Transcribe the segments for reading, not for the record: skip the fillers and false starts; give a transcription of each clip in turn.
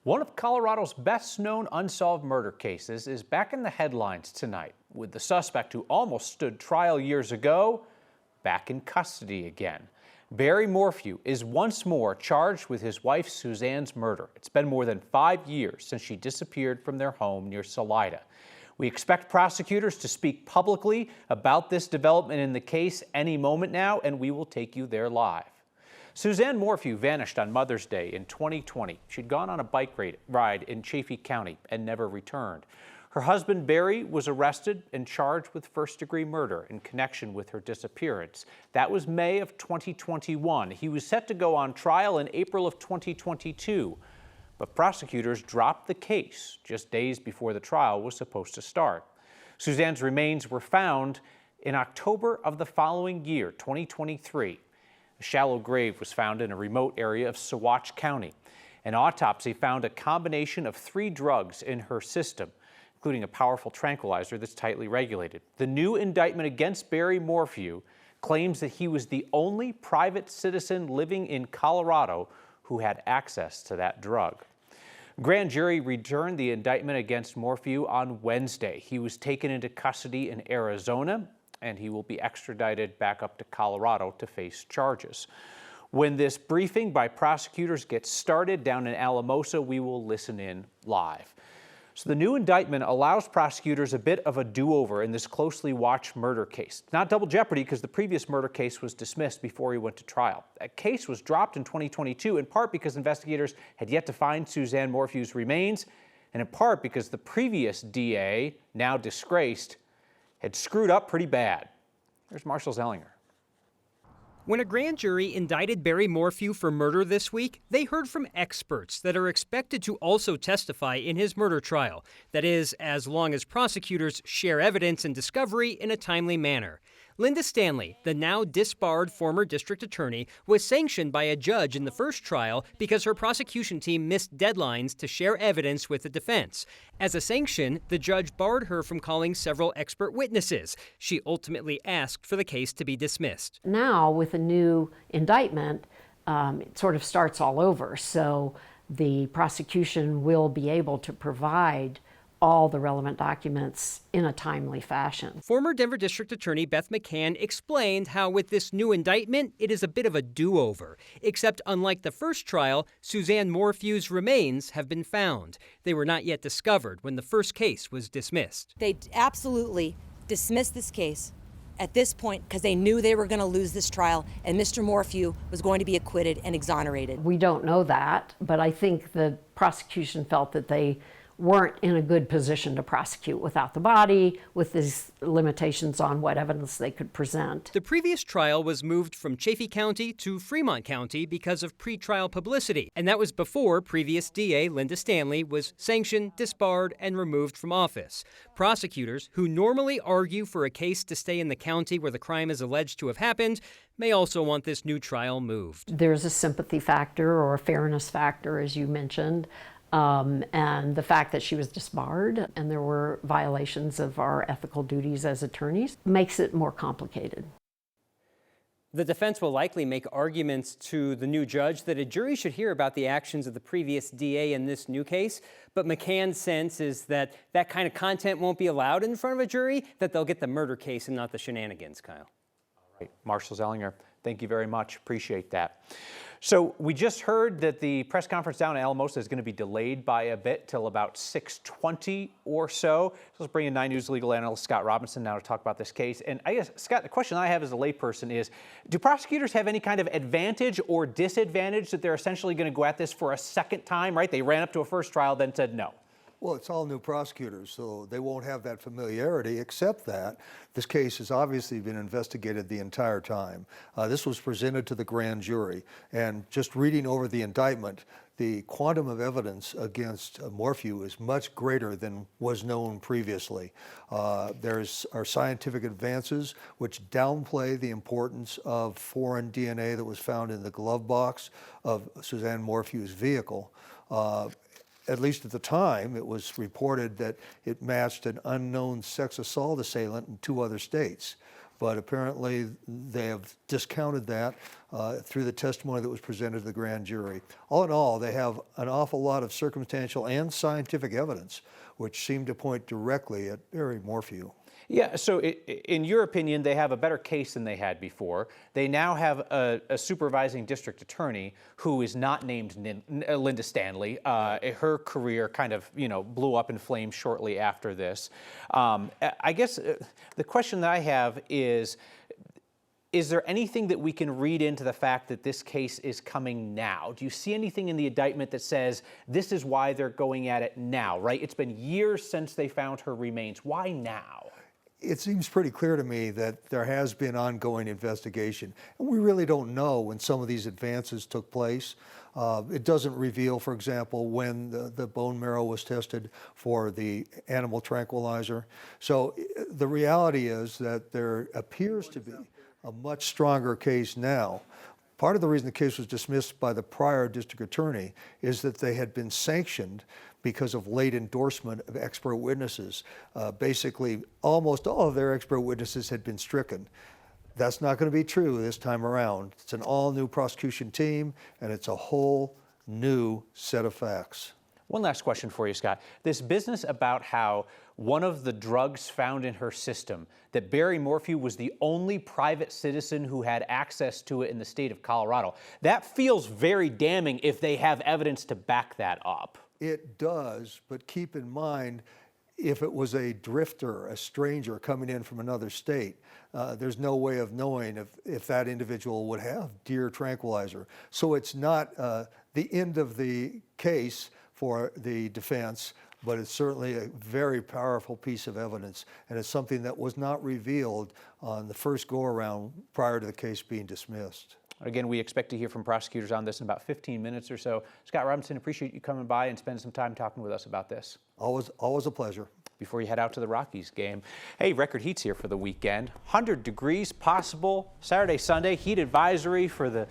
One of Colorado's best-known unsolved murder cases is back in the headlines tonight, with the suspect who almost stood trial years ago back in custody again. Barry Morphew is once more charged with his wife Suzanne's murder. It's been more than 5 years since she disappeared from their home near Salida. We expect prosecutors to speak publicly about this development in the case any moment now, and we will take you there live. Suzanne Morphew vanished on Mother's Day in 2020. She'd gone on a bike ride in Chaffee County and never returned. Her husband, Barry, was arrested and charged with first-degree murder in connection with her disappearance. That was May of 2021. He was set to go on trial in April of 2022, but prosecutors dropped the case just days before the trial was supposed to start. Suzanne's remains were found in October of the following year, 2023. A shallow grave was found in a remote area of Saguache County. An autopsy found a combination of 3 drugs in her system, including a powerful tranquilizer that's tightly regulated. The new indictment against Barry Morphew claims that he was the only private citizen living in Colorado who had access to that drug. Grand jury returned the indictment against Morphew on Wednesday. He was taken into custody in Arizona, and he will be extradited back up to Colorado to face charges. When this briefing by prosecutors gets started down in Alamosa, we will listen in live. So the new indictment allows prosecutors a bit of a do-over in this closely watched murder case. Not double jeopardy because the previous murder case was dismissed before he went to trial. That case was dropped in 2022 in part because investigators had yet to find Suzanne Morphew's remains, and in part because the previous DA, now disgraced, had screwed up pretty bad. Here's Marshall Zellinger. When a grand jury indicted Barry Morphew for murder this week, they heard from experts that are expected to also testify in his murder trial. That is, as long as prosecutors share evidence and discovery in a timely manner. Linda Stanley, the now disbarred former district attorney, was sanctioned by a judge in the first trial because her prosecution team missed deadlines to share evidence with the defense. As a sanction, the judge barred her from calling several expert witnesses. She ultimately asked for the case to be dismissed. Now, with a new indictment, it sort of starts all over. So the prosecution will be able to provide all the relevant documents in a timely fashion. Former Denver District Attorney Beth McCann explained how with this new indictment, it is a bit of a do-over. Except unlike the first trial, Suzanne Morphew's remains have been found. They were not yet discovered when the first case was dismissed. They absolutely dismissed this case at this point because they knew they were going to lose this trial and Mr. Morphew was going to be acquitted and exonerated. We don't know that, but I think the prosecution felt that they weren't in a good position to prosecute without the body, with these limitations on what evidence they could present. The previous trial was moved from Chaffee County to Fremont County because of pretrial publicity, and that was before previous DA Linda Stanley was sanctioned, disbarred, and removed from office. Prosecutors, who normally argue for a case to stay in the county where the crime is alleged to have happened, may also want this new trial moved. There's a sympathy factor or a fairness factor, as you mentioned. And the fact that she was disbarred and there were violations of our ethical duties as attorneys makes it more complicated. The defense will likely make arguments to the new judge that a jury should hear about the actions of the previous DA in this new case, but McCann's sense is that that kind of content won't be allowed in front of a jury, that they'll get the murder case and not the shenanigans, Kyle. All right, Marshall Zellinger, thank you very much. Appreciate that. So we just heard that the press conference down in Alamosa is going to be delayed by a bit till about 6:20 or so. Let's bring in 9 News legal analyst Scott Robinson now to talk about this case. And I guess, Scott, the question I have as a layperson is, do prosecutors have any kind of advantage or disadvantage that they're essentially going to go at this for a second time, right? They ran up to a first trial, then said no. Well, it's all new prosecutors, so they won't have that familiarity, except that this case has obviously been investigated the entire time. This was presented to the grand jury, and just reading over the indictment, the quantum of evidence against Morphew is much greater than was known previously. There are scientific advances which downplay the importance of foreign DNA that was found in the glove box of Suzanne Morphew's vehicle. At least at the time, it was reported that it matched an unknown sex assault assailant in 2 other states. But apparently they have discounted that. through the testimony that was presented to the grand jury. All in all, they have an awful lot of circumstantial and scientific evidence which seem to point directly at Barry Morphew. Yeah, so in your opinion, they have a better case than they had before. They now have a supervising district attorney who is not named Linda Stanley. Her career kind of, blew up in flames shortly after this. I guess the question that I have is there anything that we can read into the fact that this case is coming now? Do you see anything in the indictment that says this is why they're going at it now, right? It's been years since they found her remains. Why now? It seems pretty clear to me that there has been ongoing investigation, and we really don't know when some of these advances took place. It doesn't reveal, for example, when the bone marrow was tested for the animal tranquilizer. So the reality is that there appears to be a much stronger case now. Part of the reason the case was dismissed by the prior district attorney is that they had been sanctioned because of late endorsement of expert witnesses. Basically, almost all of their expert witnesses had been stricken. That's not going to be true this time around. It's an all-new prosecution team, and it's a whole new set of facts. One last question for you, Scott. This business about how one of the drugs found in her system, that Barry Morphew was the only private citizen who had access to it in the state of Colorado, that feels very damning if they have evidence to back that up. It does, but keep in mind, if it was a drifter, a stranger coming in from another state, there's no way of knowing if that individual would have deer tranquilizer. So it's not the end of the case for the defense, but it's certainly a very powerful piece of evidence, and it's something that was not revealed on the first go-around prior to the case being dismissed. Again, we expect to hear from prosecutors on this in about 15 minutes or so. Scott Robinson, appreciate you coming by and spending some time talking with us about this. Always a pleasure. Before you head out to the Rockies game, hey, record heat's here for the weekend. 100 degrees possible Saturday, Sunday. Heat advisory for the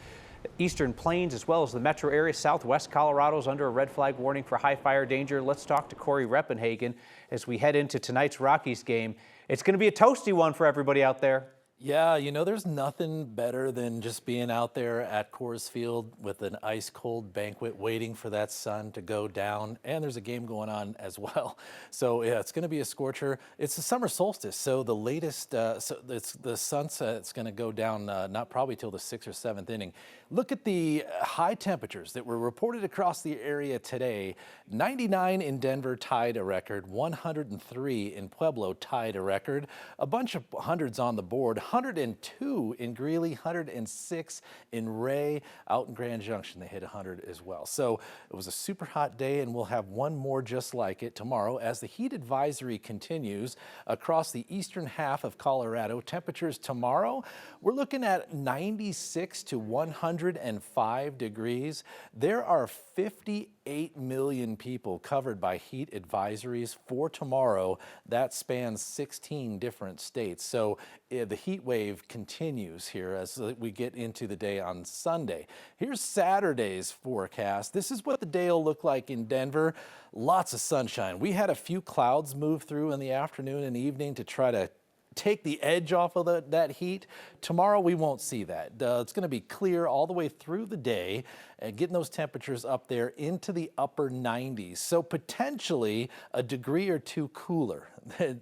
Eastern Plains as well as the metro area. Southwest Colorado's under a red flag warning for high fire danger. Let's talk to Corey Reppenhagen as we head into tonight's Rockies game. It's going to be a toasty one for everybody out there. Yeah, there's nothing better than just being out there at Coors Field with an ice-cold banquet waiting for that sun to go down, and there's a game going on as well. So, yeah, it's going to be a scorcher. It's the summer solstice, so the latest, it's the sunset's going to go down not probably till the 6th or 7th inning. Look at the high temperatures that were reported across the area today. 99 in Denver tied a record, 103 in Pueblo tied a record, a bunch of hundreds on the board, 102 in Greeley, 106 in Ray. Out in Grand Junction, they hit 100 as well. So it was a super hot day, and we'll have one more just like it tomorrow as the heat advisory continues across the eastern half of Colorado. Temperatures tomorrow, we're looking at 96 to 105 degrees. There are 58 million people covered by heat advisories for tomorrow. That spans 16 different states. So the heat wave continues here as we get into the day on Sunday. Here's Saturday's forecast. This is what the day will look like in Denver. Lots of sunshine. We had a few clouds move through in the afternoon and evening to try to take the edge off of that heat. Tomorrow we won't see that. It's going to be clear all the way through the day and getting those temperatures up there into the upper 90s. So potentially a degree or two cooler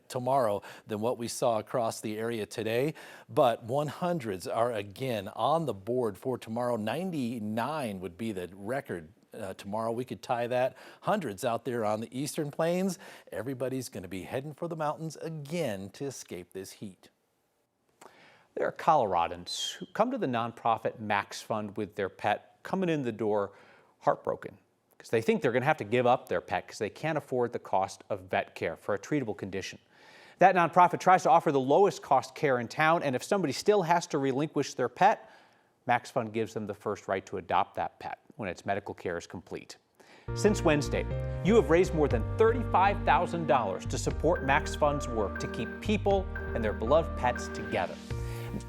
tomorrow than what we saw across the area today. But 100s are again on the board for tomorrow. 99 would be the record. Tomorrow we could tie that. Hundreds out there on the Eastern Plains. Everybody's going to be heading for the mountains again to escape this heat. There are Coloradans who come to the nonprofit MaxFund with their pet, coming in the door heartbroken because they think they're going to have to give up their pet because they can't afford the cost of vet care for a treatable condition. That nonprofit tries to offer the lowest cost care in town, and if somebody still has to relinquish their pet, MaxFund gives them the first right to adopt that pet when its medical care is complete. Since Wednesday, you have raised more than $35,000 to support MaxFund's work to keep people and their beloved pets together.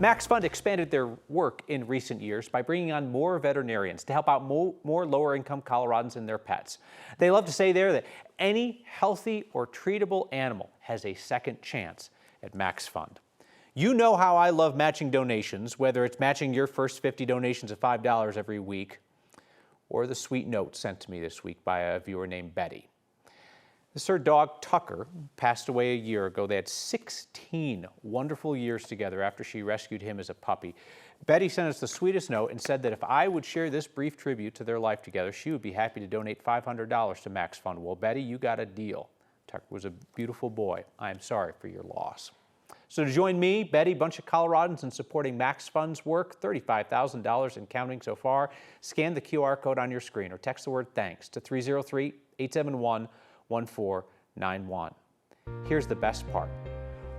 MaxFund expanded their work in recent years by bringing on more veterinarians to help out more lower-income Coloradans and their pets. They love to say there that any healthy or treatable animal has a second chance at MaxFund. You know how I love matching donations, whether it's matching your first 50 donations of $5 every week, or the sweet note sent to me this week by a viewer named Betty. This is her dog, Tucker, passed away a year ago. They had 16 wonderful years together after she rescued him as a puppy. Betty sent us the sweetest note and said that if I would share this brief tribute to their life together, she would be happy to donate $500 to MaxFund. Well, Betty, you got a deal. Tucker was a beautiful boy. I am sorry for your loss. So to join me, Betty, a bunch of Coloradans in supporting MaxFund's work, $35,000 and counting so far, scan the QR code on your screen or text the word thanks to 303-871-1491. Here's the best part.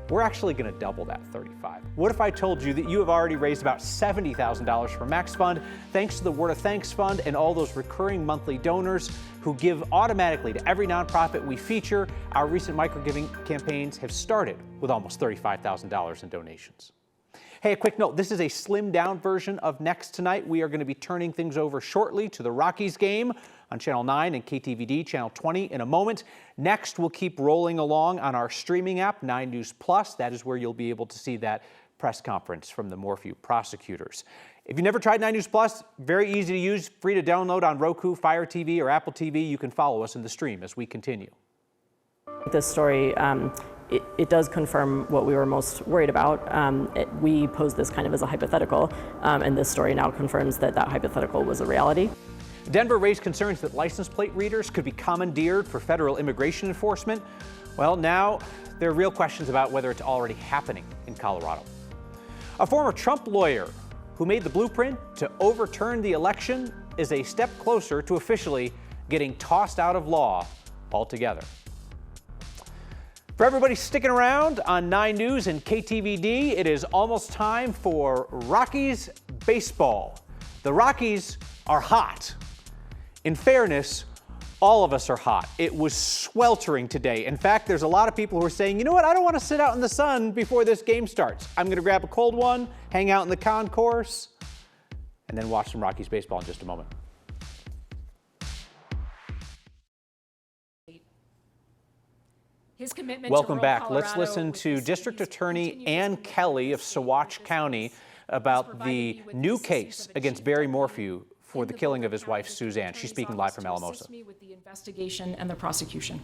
We're actually going to double that 35. What if I told you that you have already raised about $70,000 for MaxFund thanks to the Word of Thanks Fund and all those recurring monthly donors who give automatically to every nonprofit we feature? Our recent micro-giving campaigns have started with almost $35,000 in donations. Hey, a quick note, this is a slimmed down version of Next Tonight. We are going to be turning things over shortly to the Rockies game on Channel 9 and KTVD Channel 20 in a moment. Next, we'll keep rolling along on our streaming app, 9 News Plus. That is where you'll be able to see that press conference from the Morphew prosecutors. If you've never tried 9 News Plus, very easy to use, free to download on Roku, Fire TV, or Apple TV. You can follow us in the stream as we continue. This story, it does confirm what we were most worried about. We posed this kind of as a hypothetical, and this story now confirms that that hypothetical was a reality. Denver raised concerns that license plate readers could be commandeered for federal immigration enforcement. Well, now there are real questions about whether it's already happening in Colorado. A former Trump lawyer who made the blueprint to overturn the election is a step closer to officially getting tossed out of law altogether. For everybody sticking around on 9 News and KTVD, it is almost time for Rockies baseball. The Rockies are hot. In fairness, all of us are hot. It was sweltering today. In fact, there's a lot of people who are saying, you know what, I don't want to sit out in the sun before this game starts. I'm going to grab a cold one, hang out in the concourse, and then watch some Rockies baseball in just a moment. His commitment Welcome to back. Colorado Let's listen to District Attorney Ann Kelly of Saguache County about the new case against Barry Morphew for the killing of his wife, Suzanne. She's speaking live from Alamosa. Me with the investigation and the prosecution.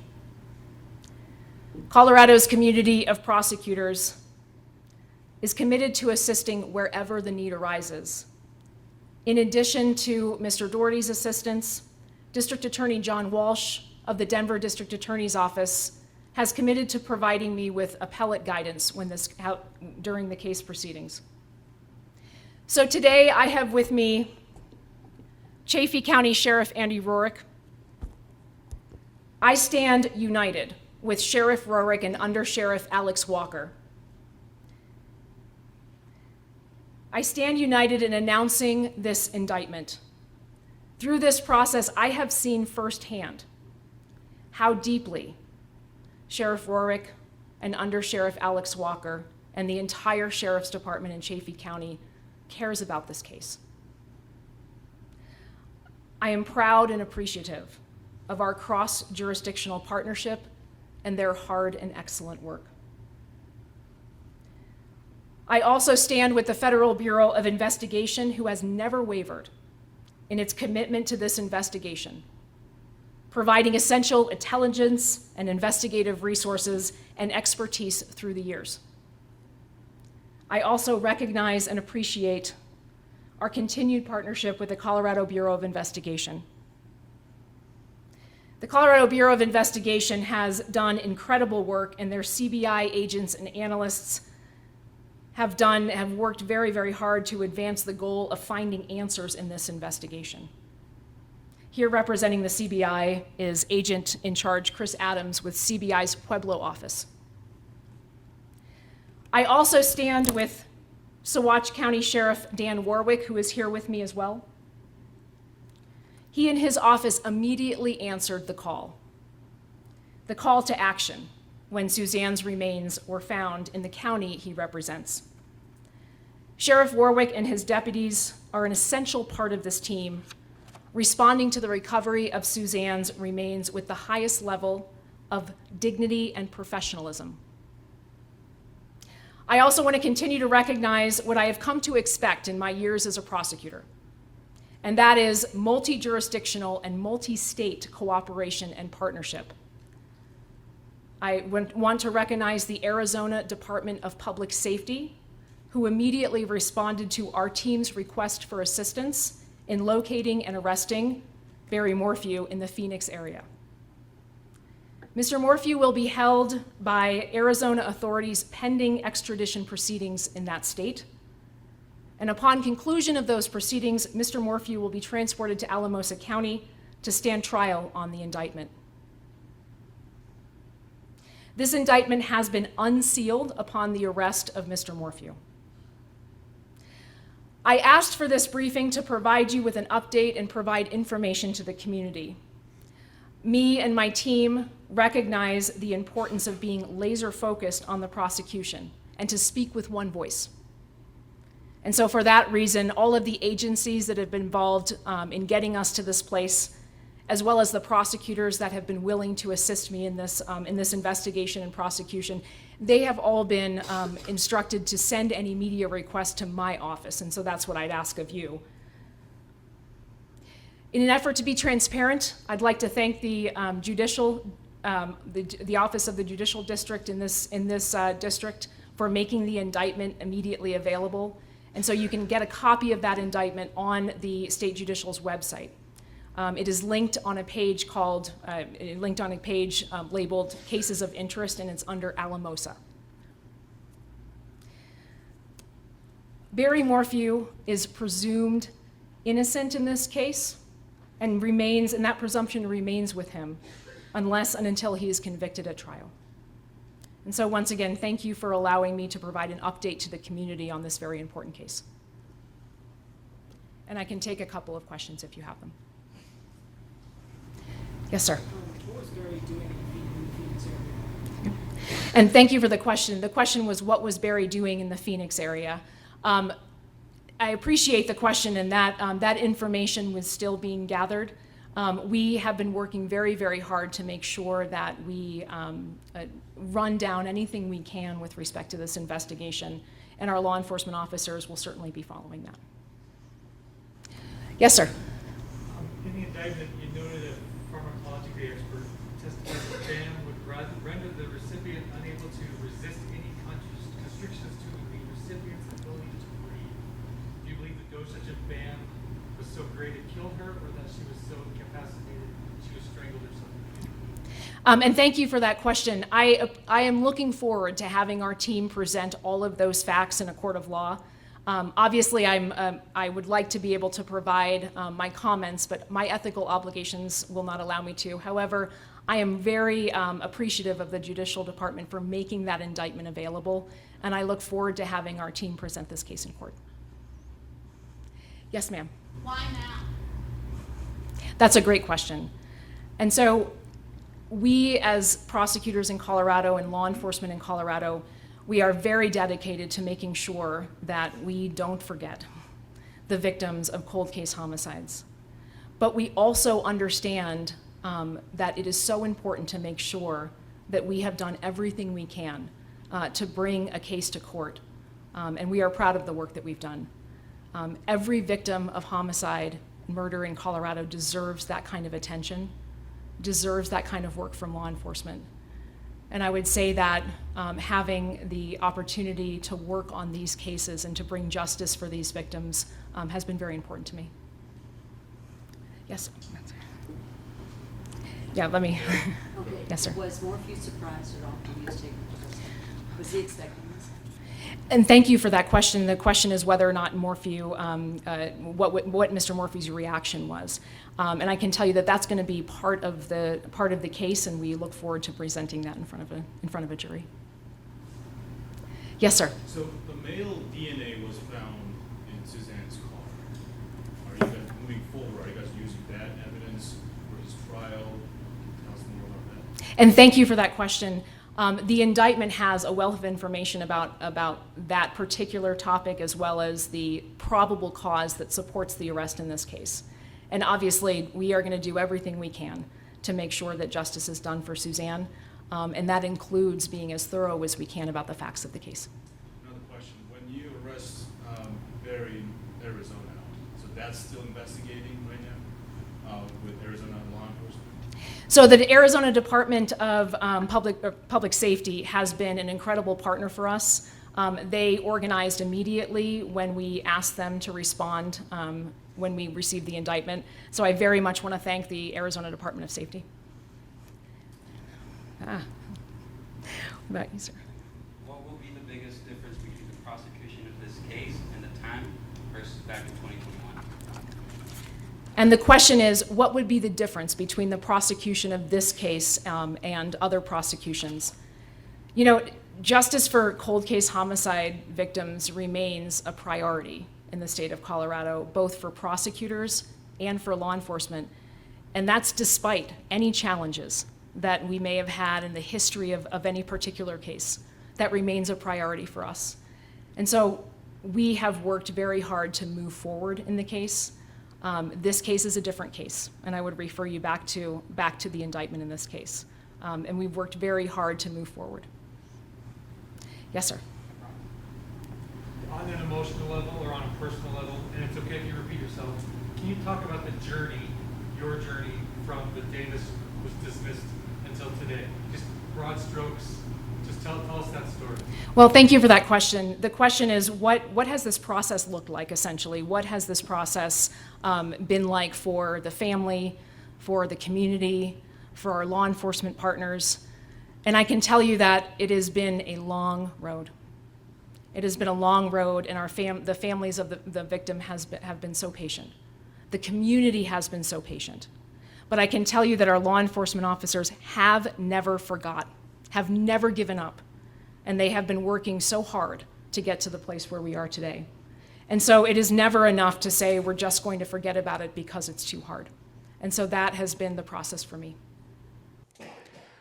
Colorado's community of prosecutors is committed to assisting wherever the need arises. In addition to Mr. Doherty's assistance, District Attorney John Walsh of the Denver District Attorney's Office has committed to providing me with appellate guidance during the case proceedings. So today I have with me Chaffee County Sheriff Andy Rorick. I stand united with Sheriff Rorick and Under Sheriff Alex Walker. I stand united in announcing this indictment. Through this process, I have seen firsthand how deeply Sheriff Rorick and Under Sheriff Alex Walker and the entire Sheriff's Department in Chaffee County cares about this case. I am proud and appreciative of our cross-jurisdictional partnership and their hard and excellent work. I also stand with the Federal Bureau of Investigation, who has never wavered in its commitment to this investigation, providing essential intelligence and investigative resources and expertise through the years. I also recognize and appreciate our continued partnership with the Colorado Bureau of Investigation. The Colorado Bureau of Investigation has done incredible work, and their CBI agents and analysts have worked very, very hard to advance the goal of finding answers in this investigation. Here representing the CBI is Agent in Charge Chris Adams with CBI's Pueblo office. I also stand with Saguache County Sheriff Dan Warwick, who is here with me as well. He and his office immediately answered the call to action when Suzanne's remains were found in the county he represents. Sheriff Warwick and his deputies are an essential part of this team, responding to the recovery of Suzanne's remains with the highest level of dignity and professionalism. I also want to continue to recognize what I have come to expect in my years as a prosecutor, and that is multi-jurisdictional and multi-state cooperation and partnership. I want to recognize the Arizona Department of Public Safety, who immediately responded to our team's request for assistance in locating and arresting Barry Morphew in the Phoenix area. Mr. Morphew will be held by Arizona authorities pending extradition proceedings in that state. And upon conclusion of those proceedings, Mr. Morphew will be transported to Alamosa County to stand trial on the indictment. This indictment has been unsealed upon the arrest of Mr. Morphew. I asked for this briefing to provide you with an update and provide information to the community. Me and my team recognize the importance of being laser focused on the prosecution and to speak with one voice. And so for that reason, all of the agencies that have been involved in getting us to this place, as well as the prosecutors that have been willing to assist me in this investigation and prosecution, they have all been instructed to send any media requests to my office, and so that's what I'd ask of you. In an effort to be transparent, I'd like to thank the the Office of the Judicial District in this district for making the indictment immediately available, and so you can get a copy of that indictment on the State Judicial's website. It is linked on a page labeled Cases of Interest, and it's under Alamosa. Barry Morphew is presumed innocent in this case, and that presumption remains with him unless and until he is convicted at trial. And so once again, thank you for allowing me to provide an update to the community on this very important case. And I can take a couple of questions if you have them. Yes, sir. What was Barry doing in the Phoenix area? And thank you for the question. The question was, what was Barry doing in the Phoenix area? I appreciate the question, and that information was still being gathered. We have been working very, very hard to make sure that we run down anything we can with respect to this investigation, and our law enforcement officers will certainly be following that. Yes, sir. In the indictment, you noted that pharmacologically expert testified that BAM would render the recipient unable to resist any constrictions to the recipient's ability to breathe. Do you believe the dosage of BAM was so great it killed her, or that she was so incapacitated she was strangled or something? And thank you for that question. I am looking forward to having our team present all of those facts in a court of law. Obviously, I would like to be able to provide my comments, but my ethical obligations will not allow me to. However, I am very appreciative of the Judicial Department for making that indictment available, and I look forward to having our team present this case in court. Yes, ma'am. Why now? That's a great question. And so we, as prosecutors in Colorado and law enforcement in Colorado, we are very dedicated to making sure that we don't forget the victims of cold case homicides. But we also understand that it is so important to make sure that we have done everything we can to bring a case to court. And we are proud of the work that we've done. Every victim of homicide, murder in Colorado deserves that kind of attention, deserves that kind of work from law enforcement. And I would say that having the opportunity to work on these cases and to bring justice for these victims has been very important to me. Yes? Yeah, let me. Okay. Yes, sir. Was Morphew surprised at all when he was taken to prison? Was he expecting this? And thank you for that question. The question is whether or not Morphew, what Mr. Morphew's reaction was. And I can tell you that that's going to be part of the case, and we look forward to presenting that in front of a jury. Yes, sir. So the male DNA was found in Suzanne's car. Are you guys moving forward? Are you guys using that evidence for his trial? Tell us more about that. And thank you for that question. The indictment has a wealth of information about that particular topic, as well as the probable cause that supports the arrest in this case. And obviously, we are going to do everything we can to make sure that justice is done for Suzanne, and that includes being as thorough as we can about the facts of the case. question. When you arrest Barry in Arizona, so that's still investigating right now with Arizona law enforcement? So the Arizona Department of Public Safety has been an incredible partner for us. They organized immediately when we asked them to respond when we received the indictment. So I very much want to thank the Arizona Department of Safety. What about you, sir? What will be the biggest difference between the prosecution of this case and the time versus back in 2021? And the question is, what would be the difference between the prosecution of this case and other prosecutions? You know, justice for cold case homicide victims remains a priority in the state of Colorado, both for prosecutors and for law enforcement. And that's despite any challenges that we may have had in the history of any particular case. That remains a priority for us. And so we have worked very hard to move forward in the case. This case is a different case, and I would refer you back to the indictment in this case. And we've worked very hard to move forward. Yes, sir. On an emotional level or on a personal level, and it's okay if you repeat yourself, can you talk about the journey, your journey from the day this was dismissed until today? Just broad strokes, just tell us that story. Well, thank you for that question. The question is, what has this process looked like, essentially? What has this process been like for the family, for the community, for our law enforcement partners? And I can tell you that it has been a long road. It has been a long road, and the families of the victim have been so patient. The community has been so patient. But I can tell you that our law enforcement officers have never forgot, have never given up, and they have been working so hard to get to the place where we are today. And so it is never enough to say we're just going to forget about it because it's too hard. And so that has been the process for me.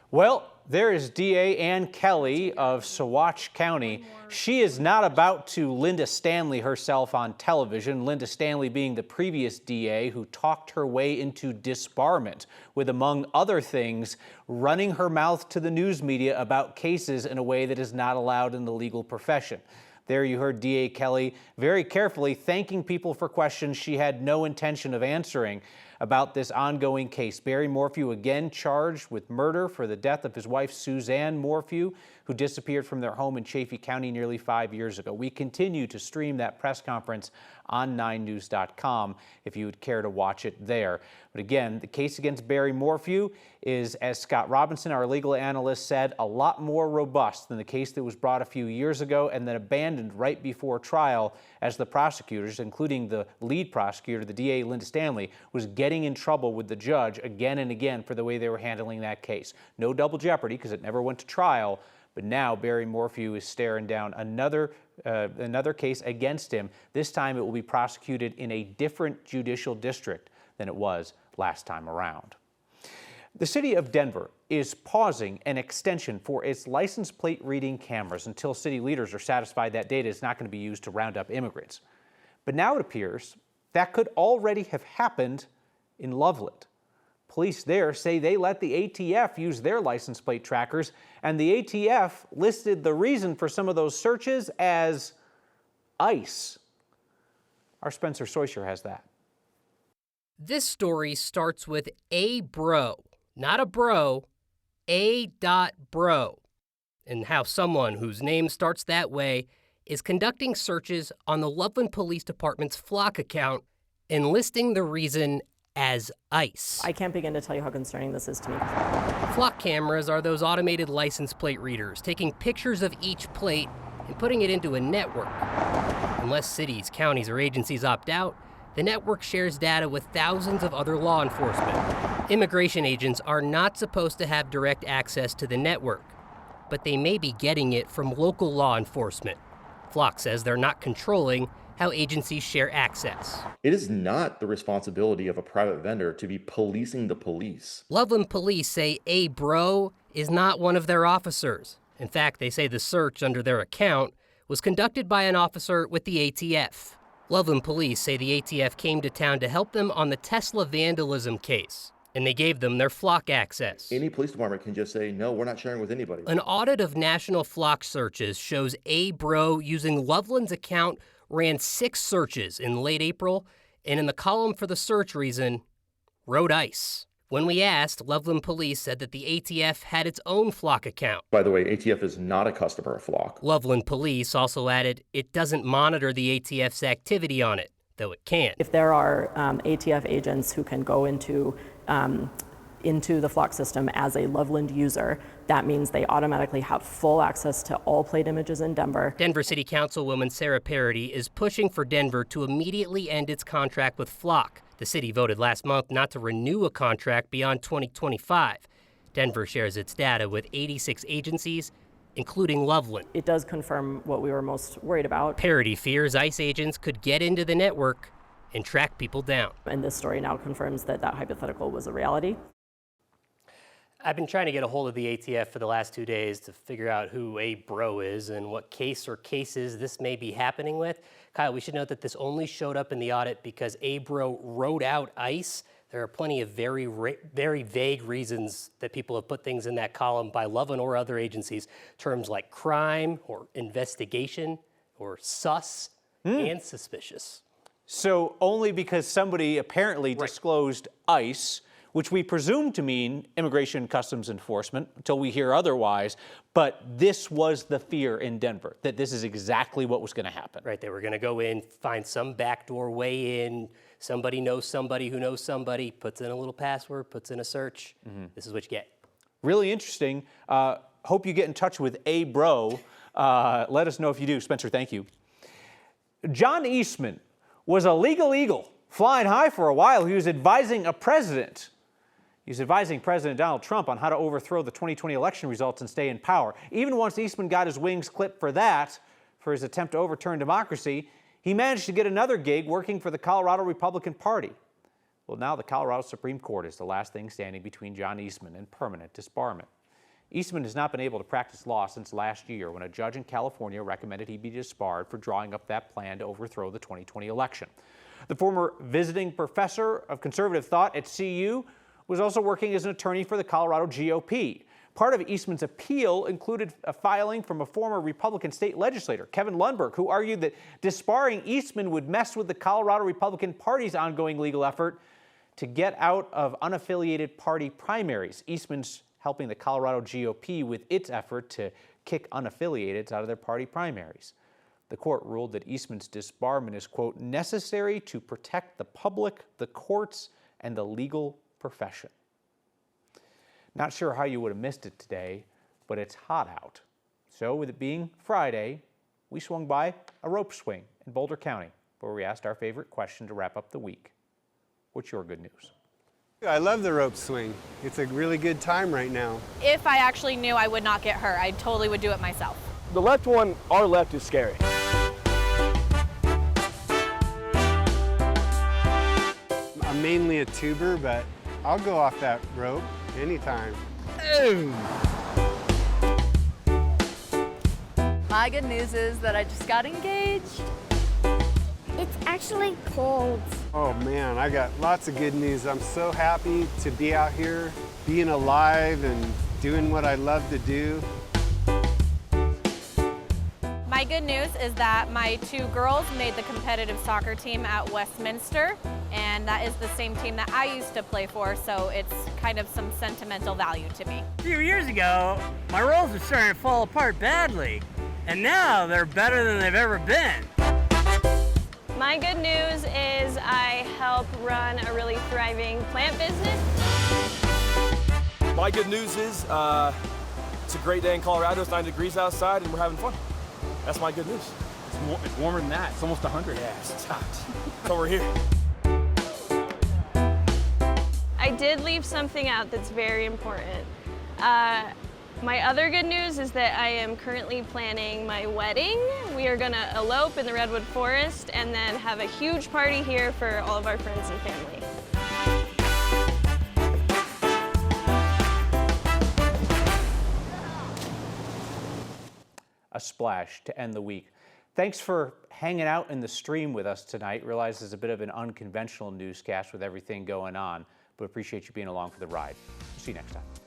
Well, there is DA Ann Kelly of Saguache County. She is not about to Linda Stanley herself on television, Linda Stanley being the previous DA who talked her way into disbarment with, among other things, running her mouth to the news media about cases in a way that is not allowed in the legal profession. There you heard DA Kelly very carefully thanking people for questions she had no intention of answering about this ongoing case. Barry Morphew again charged with murder for the death of his wife, Suzanne Morphew, who disappeared from their home in Chaffee County nearly 5 years ago. We continue to stream that press conference on 9news.com if you would care to watch it there. But again, the case against Barry Morphew is, as Scott Robinson, our legal analyst, said, a lot more robust than the case that was brought a few years ago and then abandoned right before trial as the prosecutors, including the lead prosecutor, the DA, Linda Stanley, was getting in trouble with the judge again and again for the way they were handling that case. No double jeopardy because it never went to trial, but now Barry Morphew is staring down another case against him. This time it will be prosecuted in a different judicial district than it was last time around. The city of Denver is pausing an extension for its license plate reading cameras until city leaders are satisfied that data is not going to be used to round up immigrants. But now it appears that could already have happened in Loveland. Police there say they let the ATF use their license plate trackers, and the ATF listed the reason for some of those searches as ICE. Our Spencer Soysher has that. This story starts with a bro, not a bro, a.bro, and how someone whose name starts that way is conducting searches on the Loveland Police Department's Flock account and listing the reason as ICE. I can't begin to tell you how concerning this is to me. Flock cameras are those automated license plate readers, taking pictures of each plate and putting it into a network. Unless cities, counties, or agencies opt out, the network shares data with thousands of other law enforcement. Immigration agents are not supposed to have direct access to the network, but they may be getting it from local law enforcement. Flock says they're not controlling how agencies share access. It is not the responsibility of a private vendor to be policing the police. Loveland police say a bro is not one of their officers. In fact, they say the search under their account was conducted by an officer with the ATF. Loveland police say the ATF came to town to help them on the Tesla vandalism case. And they gave them their flock access. Any police department can just say, no, we're not sharing with anybody. An audit of national flock searches shows A Bro using Loveland's account ran 6 searches in late April, and in the column for the search reason, wrote ICE. When we asked, Loveland Police said that the ATF had its own flock account. By the way, ATF is not a customer of Flock. Loveland Police also added it doesn't monitor the ATF's activity on it, though it can. If there are ATF agents who can go into the Flock system as a Loveland user, that means they automatically have full access to all plate images in Denver. Denver City Councilwoman Sarah Parody is pushing for Denver to immediately end its contract with Flock. The city voted last month not to renew a contract beyond 2025. Denver shares its data with 86 agencies, including Loveland. It does confirm what we were most worried about. Parody fears ICE agents could get into the network and track people down. And this story now confirms that that hypothetical was a reality. I've been trying to get a hold of the ATF for the last 2 days to figure out who A Bro is and what case or cases this may be happening with. Kyle, we should note that this only showed up in the audit because A Bro wrote out ICE. There are plenty of very vague reasons that people have put things in that column by Loveland or other agencies. Terms like crime or investigation or sus and suspicious. So only because somebody apparently disclosed ICE, which we presume to mean Immigration and Customs Enforcement until we hear otherwise. But this was the fear in Denver, that this is exactly what was going to happen. Right, they were going to go in, find some backdoor way in. Somebody knows somebody who knows somebody, puts in a little password, puts in a search. This is what you get. Really interesting. Hope you get in touch with A Bro. Let us know if you do. Spencer, thank you. John Eastman was a legal eagle, flying high for a while. He was advising a president. He was advising President Donald Trump on how to overthrow the 2020 election results and stay in power. Even once Eastman got his wings clipped for that, for his attempt to overturn democracy, he managed to get another gig working for the Colorado Republican Party. Well, now the Colorado Supreme Court is the last thing standing between John Eastman and permanent disbarment. Eastman has not been able to practice law since last year when a judge in California recommended he be disbarred for drawing up that plan to overthrow the 2020 election. The former visiting professor of conservative thought at CU was also working as an attorney for the Colorado GOP. Part of Eastman's appeal included a filing from a former Republican state legislator, Kevin Lundberg, who argued that disbarring Eastman would mess with the Colorado Republican Party's ongoing legal effort to get out of unaffiliated party primaries. Eastman's helping the Colorado GOP with its effort to kick unaffiliateds out of their party primaries. The court ruled that Eastman's disbarment is, quote, necessary to protect the public, the courts, and the legal profession. Not sure how you would have missed it today, but it's hot out. So with it being Friday, we swung by a rope swing in Boulder County, where we asked our favorite question to wrap up the week. What's your good news? I love the rope swing. It's a really good time right now. If I actually knew I would not get hurt, I totally would do it myself. The left one, our left, is scary. I'm mainly a tuber, but I'll go off that rope anytime. My good news is that I just got engaged. It's actually cold. Oh man, I got lots of good news. I'm so happy to be out here, being alive and doing what I love to do. My good news is that my 2 girls made the competitive soccer team at Westminster, and that is the same team that I used to play for, so it's kind of some sentimental value to me. A few years ago, my roles were starting to fall apart badly, and now they're better than they've ever been. My good news is I help run a really thriving plant business. My good news is it's a great day in Colorado. It's 90 degrees outside and we're having fun. That's my good news. It's warmer than that. It's almost 100. Yeah, it's hot. So we're here. I did leave something out that's very important. My other good news is that I am currently planning my wedding. We are gonna elope in the Redwood Forest and then have a huge party here for all of our friends and family. A splash to end the week. Thanks for hanging out in the stream with us tonight. Realize it's a bit of an unconventional newscast with everything going on, but appreciate you being along for the ride. See you next time.